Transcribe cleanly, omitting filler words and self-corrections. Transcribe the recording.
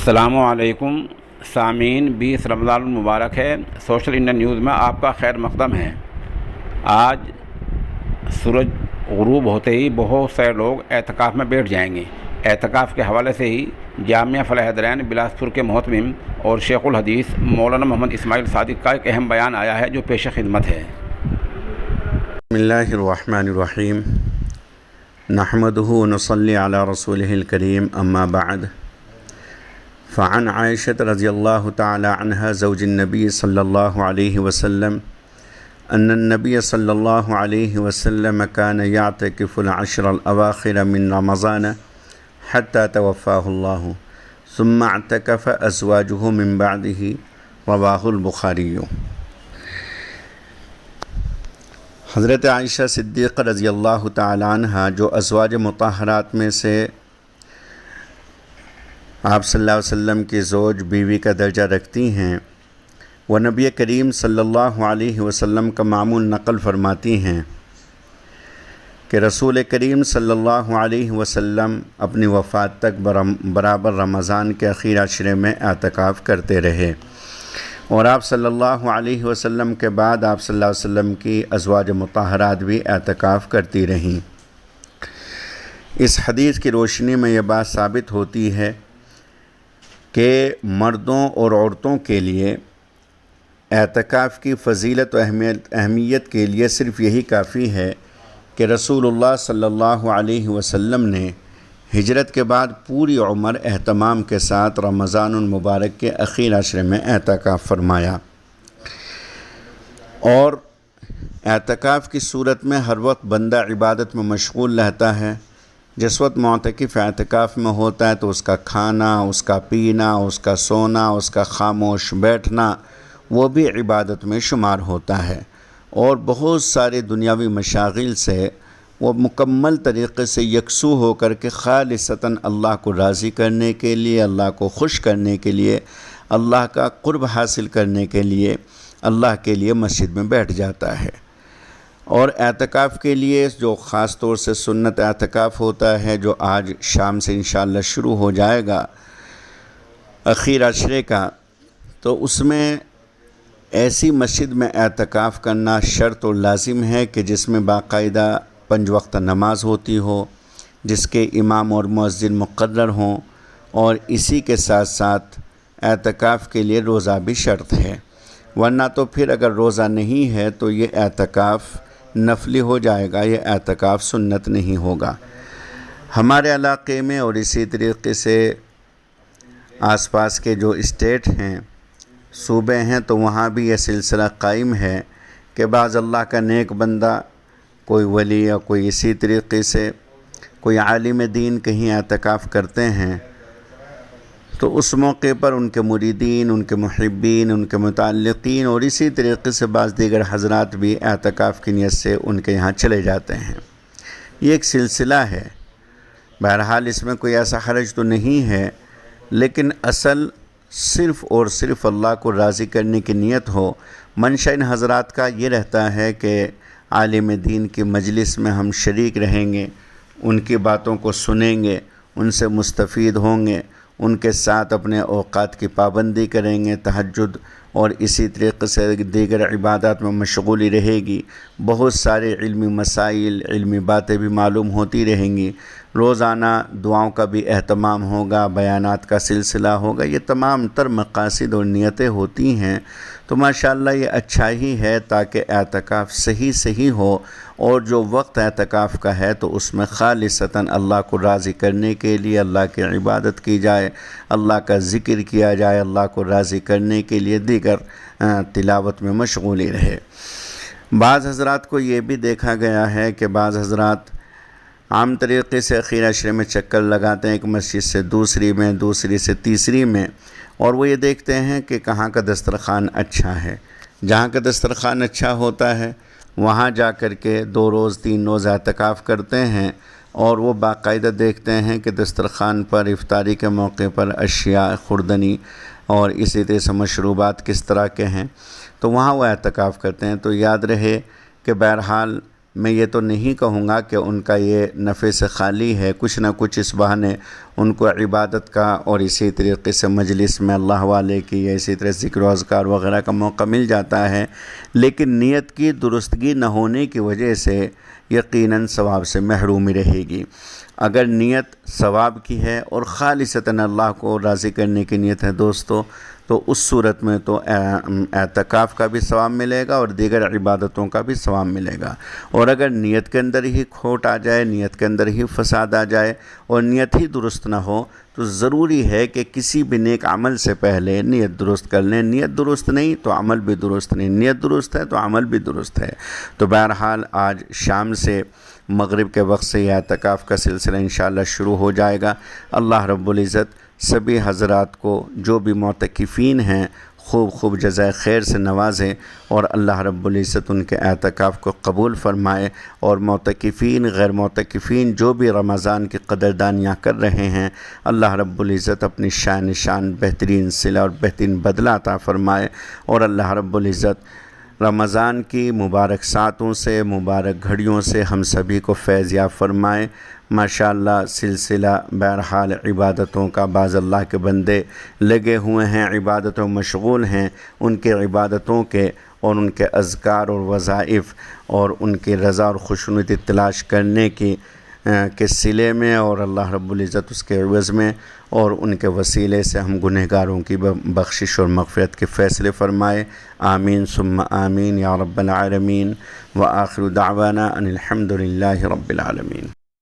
السلام علیکم سامعین، 20 رمضان المبارک ہے۔ سوشل انڈیا نیوز میں آپ کا خیر مقدم ہے۔ آج سورج غروب ہوتے ہی بہت سے لوگ اعتکاف میں بیٹھ جائیں گے۔ اعتکاف کے حوالے سے ہی جامعہ فلاح الدین بلاسپور کے محتمم اور شیخ الحدیث مولانا محمد اسماعیل صادق کا ایک اہم بیان آیا ہے جو پیش خدمت ہے۔ بسم اللہ الرحمن الرحیم، نحمدہ ونصلی علی رسولہ الکریم، اما بعد، فعن عائشة رضی اللہ تعالی عنہ زوج النبی صلی اللہ علیہ وسلم ان النبی صلی اللہ علیہ وسلم كان يعتكف العشر الأواخر من رمضان حتى توفاه الله ثم اعتكف أزواجه من بعده، رواہ البخاری۔ حضرت عائشہ صدیقہ رضی اللہ تعالی عنہ جو ازواج مطہرات میں سے آپ صلی اللہ علیہ وسلم کی زوج بیوی کا درجہ رکھتی ہیں، وہ نبی کریم صلی اللہ علیہ وسلم کا معمول نقل فرماتی ہیں کہ رسول کریم صلی اللہ علیہ وسلم اپنی وفات تک برابر رمضان کے اخیر عشرے میں اعتکاف کرتے رہے، اور آپ صلی اللہ علیہ وسلم کے بعد آپ صلی اللہ علیہ وسلم کی ازواج مطہرات بھی اعتکاف کرتی رہیں۔ اس حدیث کی روشنی میں یہ بات ثابت ہوتی ہے کہ مردوں اور عورتوں کے لیے اعتکاف کی فضیلت و اہمیت کے لیے صرف یہی کافی ہے کہ رسول اللہ صلی اللہ علیہ وسلم نے ہجرت کے بعد پوری عمر اہتمام کے ساتھ رمضان المبارک کے اخیر عشرے میں اعتکاف فرمایا، اور اعتکاف کی صورت میں ہر وقت بندہ عبادت میں مشغول رہتا ہے۔ جس وقت معتکف اعتکاف میں ہوتا ہے تو اس کا کھانا، اس کا پینا، اس کا سونا، اس کا خاموش بیٹھنا وہ بھی عبادت میں شمار ہوتا ہے، اور بہت سارے دنیاوی مشاغل سے وہ مکمل طریقے سے یکسو ہو کر کے خالصتاً اللہ کو راضی کرنے کے لیے، اللہ کو خوش کرنے کے لیے، اللہ کا قرب حاصل کرنے کے لیے اللہ کے لیے مسجد میں بیٹھ جاتا ہے۔ اور اعتکاف کے لیے جو خاص طور سے سنت اعتکاف ہوتا ہے، جو آج شام سے انشاءاللہ شروع ہو جائے گا اخیر عشرے کا، تو اس میں ایسی مسجد میں اعتکاف کرنا شرط اور لازم ہے کہ جس میں باقاعدہ 5 وقت نماز ہوتی ہو، جس کے امام اور مؤذن مقرر ہوں، اور اسی کے ساتھ ساتھ اعتکاف کے لیے روزہ بھی شرط ہے، ورنہ تو پھر اگر روزہ نہیں ہے تو یہ اعتکاف نفلی ہو جائے گا، یہ اعتکاف سنت نہیں ہوگا۔ ہمارے علاقے میں اور اسی طریقے سے آس پاس کے جو اسٹیٹ ہیں، صوبے ہیں، تو وہاں بھی یہ سلسلہ قائم ہے کہ بعض اللہ کا نیک بندہ، کوئی ولی یا کوئی اسی طریقے سے کوئی عالم دین کہیں اعتکاف کرتے ہیں، تو اس موقع پر ان کے مریدین، ان کے محبین، ان کے متعلقین اور اسی طریقے سے بعض دیگر حضرات بھی اعتکاف کی نیت سے ان کے یہاں چلے جاتے ہیں۔ یہ ایک سلسلہ ہے، بہرحال اس میں کوئی ایسا حرج تو نہیں ہے، لیکن اصل صرف اور صرف اللہ کو راضی کرنے کی نیت ہو۔ منشا ان حضرات کا یہ رہتا ہے کہ عالم دین کی مجلس میں ہم شریک رہیں گے، ان کی باتوں کو سنیں گے، ان سے مستفید ہوں گے، ان کے ساتھ اپنے اوقات کی پابندی کریں گے، تہجد اور اسی طریقے سے دیگر عبادات میں مشغولی رہے گی، بہت سارے علمی مسائل، علمی باتیں بھی معلوم ہوتی رہیں گی، روزانہ دعاؤں کا بھی اہتمام ہوگا، بیانات کا سلسلہ ہوگا، یہ تمام تر مقاصد اور نیتیں ہوتی ہیں۔ تو ماشاءاللہ یہ اچھا ہی ہے تاکہ اعتکاف صحیح ہو، اور جو وقت اعتکاف کا ہے تو اس میں خالصتاً اللہ کو راضی کرنے کے لیے اللہ کی عبادت کی جائے، اللہ کا ذکر کیا جائے، اللہ کو راضی کرنے کے لیے دیگر تلاوت میں مشغولی رہے۔ بعض حضرات کو یہ بھی دیکھا گیا ہے کہ بعض حضرات عام طریقے سے اخیر عشرے میں چکر لگاتے ہیں، ایک مسجد سے دوسری میں، دوسری سے تیسری میں، اور وہ یہ دیکھتے ہیں کہ کہاں کا دسترخوان اچھا ہے۔ جہاں کا دسترخوان اچھا ہوتا ہے وہاں جا کر کے 2 روز 3 روز اعتکاف کرتے ہیں، اور وہ باقاعدہ دیکھتے ہیں کہ دسترخوان پر افطاری کے موقع پر اشیاء خوردنی اور اسی طرح سے مشروبات کس طرح کے ہیں، تو وہاں وہ اعتکاف کرتے ہیں۔ تو یاد رہے کہ بہرحال میں یہ تو نہیں کہوں گا کہ ان کا یہ نفع سے خالی ہے، کچھ نہ کچھ اس بہانے ان کو عبادت کا اور اسی طریقے سے مجلس میں اللہ والے کی یا اسی طرح ذکر و اذکار وغیرہ کا موقع مل جاتا ہے، لیکن نیت کی درستگی نہ ہونے کی وجہ سے یقیناً ثواب سے محرومی رہے گی۔ اگر نیت ثواب کی ہے اور خالصتاً اللہ کو راضی کرنے کی نیت ہے دوستو، تو اس صورت میں تو اعتکاف کا بھی ثواب ملے گا اور دیگر عبادتوں کا بھی ثواب ملے گا۔ اور اگر نیت کے اندر ہی کھوٹ آ جائے، نیت کے اندر ہی فساد آ جائے اور نیت ہی درست نہ ہو، تو ضروری ہے کہ کسی بھی نیک عمل سے پہلے نیت درست کر لیں۔ نیت درست نہیں تو عمل بھی درست نہیں، نیت درست ہے تو عمل بھی درست ہے۔ تو بہرحال آج شام سے مغرب کے وقت سے یہ اعتکاف کا سلسلہ انشاءاللہ شروع ہو جائے گا۔ اللہ رب العزت سبھی حضرات کو جو بھی معتکفین ہیں خوب جزائے خیر سے نوازے، اور اللہ رب العزت ان کے اعتکاف کو قبول فرمائے، اور معتکفین غیر معتکفین جو بھی رمضان کی قدردانیاں کر رہے ہیں، اللہ رب العزت اپنی شان بہترین صلہ اور بہترین بدلہ عطا فرمائے، اور اللہ رب العزت رمضان کی مبارک ساعتوں سے، مبارک گھڑیوں سے ہم سبھی کو فیض یاب فرمائے۔ ماشاءاللہ سلسلہ بہرحال عبادتوں کا، بعض اللہ کے بندے لگے ہوئے ہیں، عبادتوں مشغول ہیں، ان کے عبادتوں کے اور ان کے اذکار اور وظائف اور ان کی رضا اور خوشنودی تلاش کرنے کے صلے میں، اور اللہ رب العزت اس کے عوض میں اور ان کے وسیلے سے ہم گنہگاروں کی بخشش اور مغفرت کے فیصلے فرمائے۔ آمین ثم آمین یا رب العالمین، وآخر دعوانا ان الحمد للہ رب العالمین۔